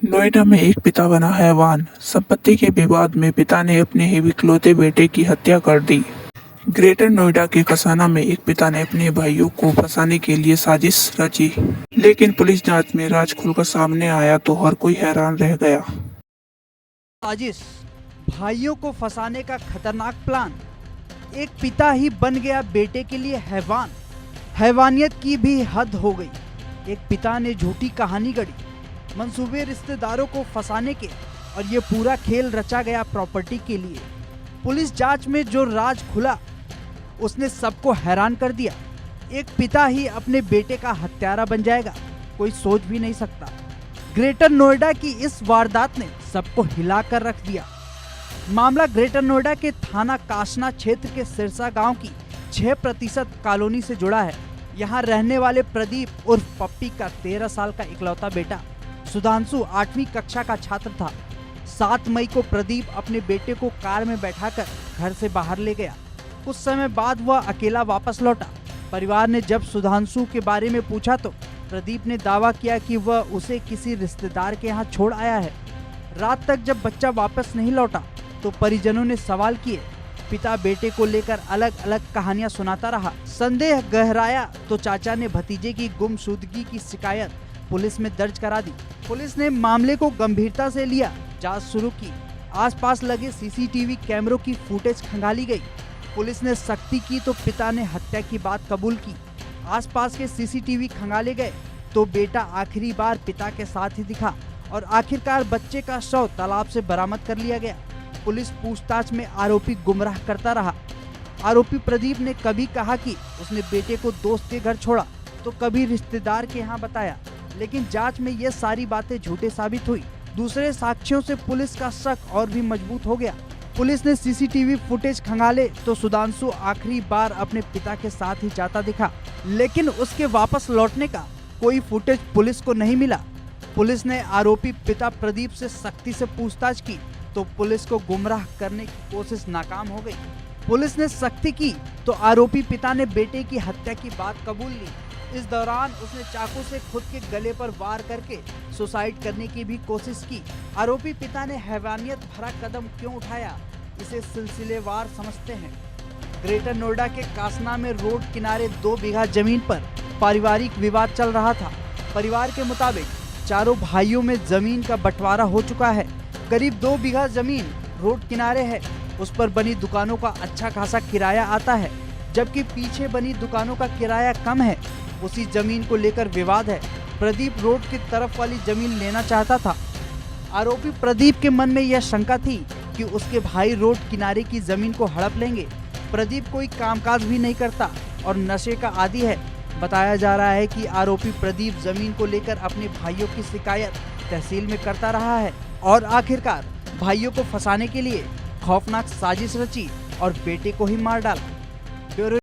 नोएडा में एक पिता बना हैवान। संपत्ति के विवाद में पिता ने अपने ही इकलौते बेटे की हत्या कर दी। ग्रेटर नोएडा के कसाना में एक पिता ने अपने भाइयों को फंसाने के लिए साजिश रची, लेकिन पुलिस जांच में राज खुलकर सामने आया तो हर कोई हैरान रह गया। साजिश, भाइयों को फंसाने का खतरनाक प्लान। एक पिता ही बन गया बेटे के लिए हैवान। हैवानियत की भी हद हो गई। एक पिता ने झूठी कहानी गढ़ी, मंसूबे रिश्तेदारों को फंसाने के, और ये पूरा खेल रचा गया प्रॉपर्टी के लिए। पुलिस जांच में जो राज खुला उसने सबको हैरान कर दिया। एक पिता ही अपने बेटे का हत्यारा बन जाएगा, कोई सोच भी नहीं सकता। ग्रेटर नोएडा की इस वारदात ने सबको हिलाकर रख दिया। मामला ग्रेटर नोएडा के थाना कासना क्षेत्र के सिरसा गांव की 6% कॉलोनी से जुड़ा है। यहां रहने वाले प्रदीप उर्फ पप्पी का 13 साल का इकलौता बेटा सुधांशु 8वीं कक्षा का छात्र था। 7 मई को प्रदीप अपने बेटे को कार में बैठाकर घर से बाहर ले गया। कुछ समय बाद वह अकेला वापस लौटा। परिवार ने जब सुधांशु के बारे में पूछा तो प्रदीप ने दावा किया कि वह उसे किसी रिश्तेदार के यहाँ छोड़ आया है। रात तक जब बच्चा वापस नहीं लौटा तो परिजनों ने सवाल किए। पिता बेटे को लेकर अलग अलग कहानियां सुनाता रहा। संदेह गहराया तो चाचा ने भतीजे की गुमशुदगी की शिकायत पुलिस में दर्ज करा दी। पुलिस ने मामले को गंभीरता से लिया, जांच शुरू की। आसपास लगे सीसीटीवी कैमरों की फुटेज खंगाली गई। पुलिस ने सख्ती की तो पिता ने हत्या की बात कबूल की। आसपास के सीसीटीवी खंगाले गए तो बेटा आखिरी बार पिता के साथ ही दिखा और आखिरकार बच्चे का शव तालाब से बरामद कर लिया गया। पुलिस पूछताछ में आरोपी गुमराह करता रहा। आरोपी प्रदीप ने कभी कहा कि उसने बेटे को दोस्त के घर छोड़ा तो कभी रिश्तेदार के यहाँ बताया, लेकिन जांच में ये सारी बातें झूठे साबित हुई। दूसरे साक्ष्यों से पुलिस का शक और भी मजबूत हो गया। पुलिस ने सीसीटीवी फुटेज खंगाले तो सुधांशु आखिरी बार अपने पिता के साथ ही जाता दिखा, लेकिन उसके वापस लौटने का कोई फुटेज पुलिस को नहीं मिला। पुलिस ने आरोपी पिता प्रदीप से सख्ती से पूछताछ की तो पुलिस को गुमराह करने की कोशिश नाकाम हो गई। पुलिस ने सख्ती की तो आरोपी पिता ने बेटे की हत्या की बात कबूल ली। इस दौरान उसने चाकू से खुद के गले पर वार करके सुसाइड करने की भी कोशिश की। आरोपी पिता ने हैवानियत भरा कदम क्यों उठाया, इसे सिलसिलेवार समझते हैं। ग्रेटर नोएडा के कासना में रोड किनारे 2 बीघा जमीन पर पारिवारिक विवाद चल रहा था। परिवार के मुताबिक चारों भाइयों में जमीन का बंटवारा हो चुका है। करीब 2 बीघा जमीन रोड किनारे है। उस पर बनी दुकानों का अच्छा खासा किराया आता है, जबकि पीछे बनी दुकानों का किराया कम है। उसी जमीन को लेकर विवाद है। प्रदीप रोड की तरफ वाली जमीन लेना चाहता था। आरोपी प्रदीप के मन में यह शंका थी कि उसके भाई रोड किनारे की जमीन को हड़प लेंगे। प्रदीप कोई कामकाज भी नहीं करता और नशे का आदी है। बताया जा रहा है कि आरोपी प्रदीप जमीन को लेकर अपने भाइयों की शिकायत तहसील में करता रहा है और आखिरकार भाइयों को फंसाने के लिए खौफनाक साजिश रची और बेटे को ही मार डाला। ब्यूरो